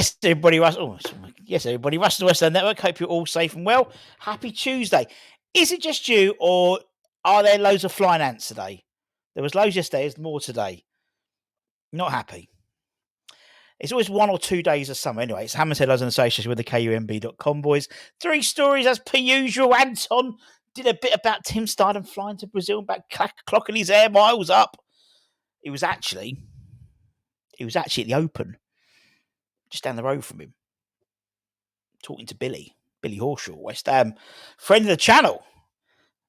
Yes, everybody. Yes, everybody. Russell West End Network. Hope you're all safe and well. Happy Tuesday. Is it just you, or are there loads of flying ants today? There was loads yesterday. There's more today. Not happy. It's always 1 or 2 days of summer. Anyway, it's Hammer's Headlines in association with the KUMB.com boys. 3 stories as per usual. Anton did a bit about Tim Stardom flying to Brazil and back, clocking his air miles up. It was actually at the Open, just down the road from him, talking to Billy Horshaw, West Ham, friend of the channel.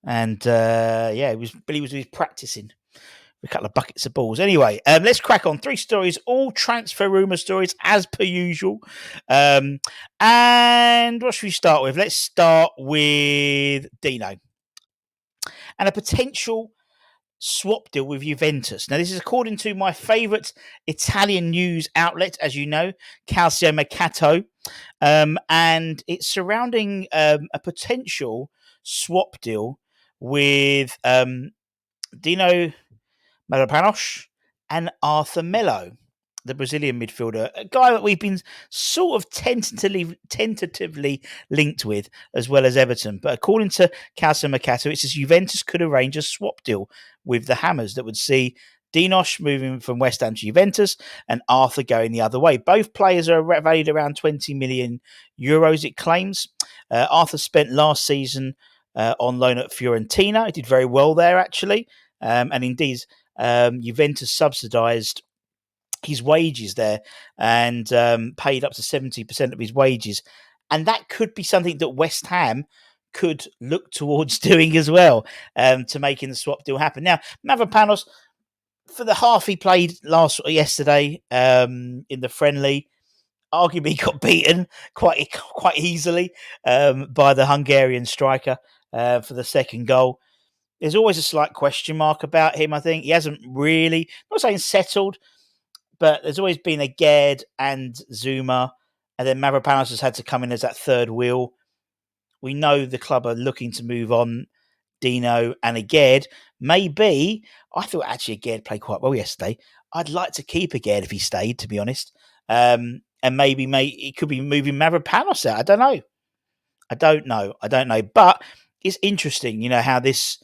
And Billy was practicing a couple of buckets of balls. Anyway, let's crack on. 3 stories, all transfer rumour stories as per usual. And what should we start with? Let's start with Dino and a potential swap deal with Juventus. Now, this is according to my favourite Italian news outlet, as you know, Calcio Mercato, and it's surrounding a potential swap deal with Dino Melo and Arthur Melo, the Brazilian midfielder, a guy that we've been sort of tentatively linked with, as well as Everton. But according to Calcio Mercato, it says Juventus could arrange a swap deal with the Hammers that would see Dinos moving from West Ham to Juventus and Arthur going the other way. Both players are valued around 20 million euros, it claims. Arthur spent last season on loan at Fiorentina. He did very well there, actually. And indeed, Juventus subsidised his wages there and paid up to 70% of his wages. And that could be something that West Ham could look towards doing as well, to making the swap deal happen. Now, Mavropanos, for the half he played yesterday in the friendly, arguably got beaten quite easily by the Hungarian striker for the second goal. There's always a slight question mark about him, I think. He hasn't really, I'm not saying settled, but there's always been a Gerd and Zuma, and then Mavropanos has had to come in as that third wheel. We know the club are looking to move on Dino and a Gerd. Maybe, I thought actually a Gerd played quite well yesterday. I'd like to keep a Gerd if he stayed, to be honest. And maybe it could be moving Mavropanos out. I don't know. But it's interesting, how this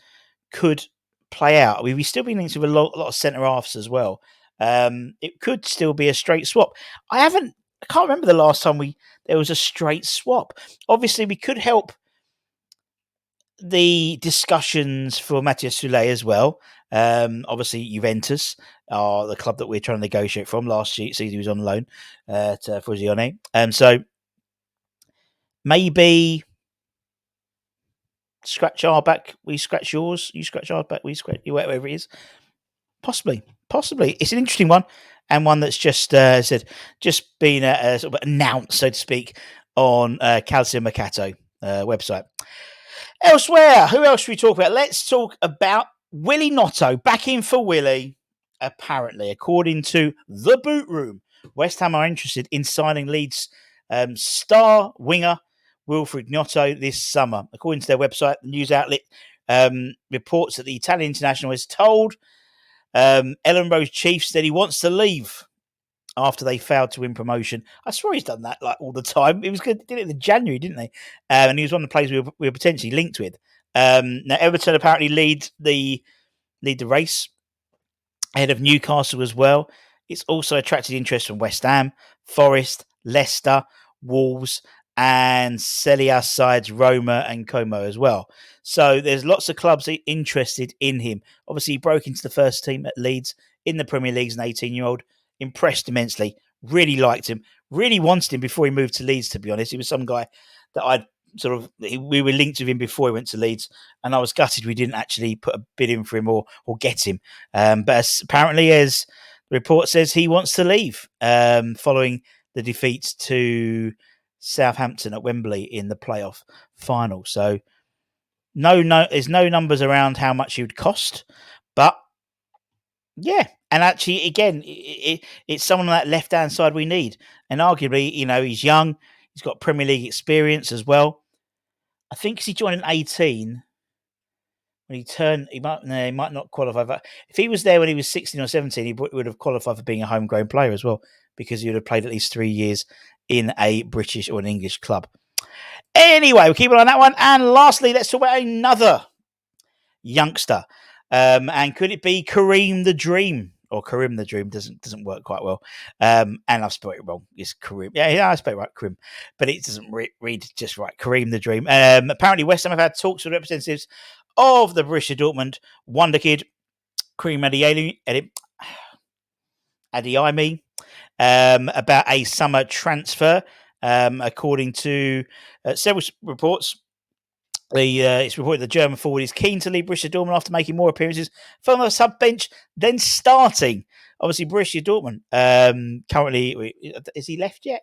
could play out. We've still been linked with a lot of centre halves as well. It could still be a straight swap. I can't remember the last time there was a straight swap. Obviously, we could help the discussions for Matthias Soulé as well. Obviously, Juventus are the club that we're trying to negotiate from. Last season, he was on loan to Frosinone. So maybe scratch our back, we scratch yours. You scratch our back, we scratch you, whatever it is. Possibly. It's an interesting one, and one that's just been sort of announced, so to speak, on Calcio Mercato website. Elsewhere, who else should we talk about? Let's talk about Willy Gnotto, back in for Willy. Apparently, according to The Boot Room, West Ham are interested in signing Leeds star winger Wilfried Gnotto this summer. According to their website, the news outlet reports that the Italian international has told Ellen Rose Chiefs that he wants to leave after they failed to win promotion. I swear he's done that like all the time. It was good. Did it in January, didn't they? And he was one of the players we were potentially linked with. Now Everton apparently lead the race ahead of Newcastle as well. It's also attracted interest from West Ham, Forest, Leicester, Wolves, and Serie A sides Roma and Como as well. So there's lots of clubs interested in him. Obviously, he broke into the first team at Leeds in the Premier League as an 18-year-old. Impressed immensely. Really liked him. Really wanted him before he moved to Leeds, to be honest. He was some guy that we were linked with him before he went to Leeds, and I was gutted we didn't actually put a bid in for him or get him. But apparently, as the report says, he wants to leave following the defeat to Southampton at Wembley in the playoff final. So there's no numbers around how much he would cost, but yeah. And actually, again, it's someone on that left-hand side we need. And arguably, he's young. He's got Premier League experience as well. I think he joined in 18. when he turned, he might not qualify. But if he was there when he was 16 or 17, he would have qualified for being a homegrown player as well, because he would have played at least 3 years in a British or an English club. Anyway, we'll keep an eye on that one. And lastly, let's talk about another youngster. And could it be Kareem the Dream? Or Karim the Dream doesn't work quite well. And I've spelled it wrong. It's Karim. Yeah, I spelled it right, Karim. But it doesn't read just right. Kareem the Dream. Apparently, West Ham have had talks with representatives of the Borussia Dortmund wonder kid, Kareem Adeyemi, about a summer transfer. According to several reports, it's reported the German forward is keen to leave Borussia Dortmund after making more appearances from the sub bench than starting. Obviously, Borussia Dortmund currently, is he left yet?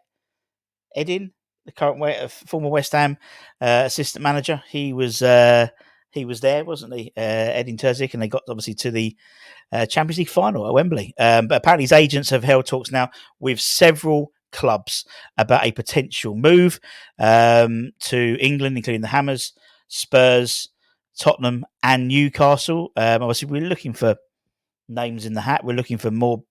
Edin, the current former West Ham assistant manager, he was there, wasn't he? Edin Terzic, and they got obviously to the Champions League final at Wembley. But apparently, his agents have held talks now with several clubs about a potential move to England, including the Hammers, Spurs, Tottenham, and Newcastle. Obviously, we're looking for names in the hat. We're looking for more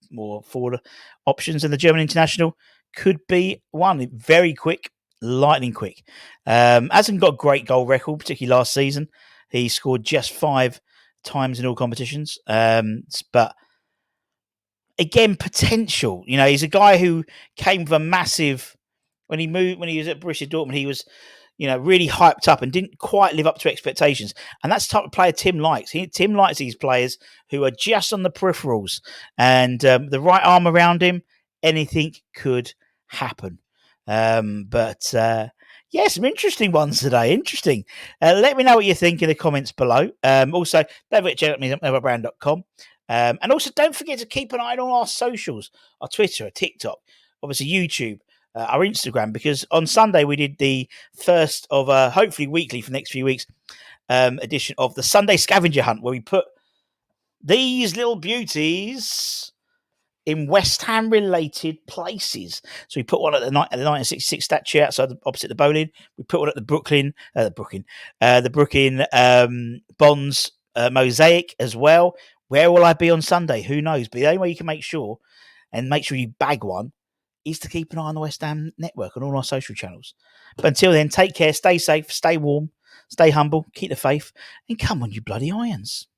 forward options, and the German international could be one. Very quick, lightning quick. Hasn't got a great goal record, particularly last season. He scored just 5 times in all competitions. But again, potential. You know, he's a guy who came with a massive. When he was at Borussia Dortmund, he was, really hyped up and didn't quite live up to expectations. And that's the type of player Tim likes. Tim likes these players who are just on the peripherals, and the right arm around him, anything could happen. Yeah, some interesting ones today. Interesting. Let me know what you think in the comments below. Also, don't forget to check out me at melbrand.com. And also, don't forget to keep an eye on all our socials, our Twitter, our TikTok, obviously YouTube, our Instagram, because on Sunday we did the first of hopefully weekly for the next few weeks edition of the Sunday Scavenger Hunt, where we put these little beauties in West Ham related places. So we put one at the 1966 statue outside opposite the bowling. We put one at the Brooklyn Bonds mosaic as well. Where will I be on Sunday? Who knows? But the only way you can make sure you bag one is to keep an eye on the West Ham network on all our social channels. But until then, take care, stay safe, stay warm, stay humble, keep the faith, and come on, you bloody Irons.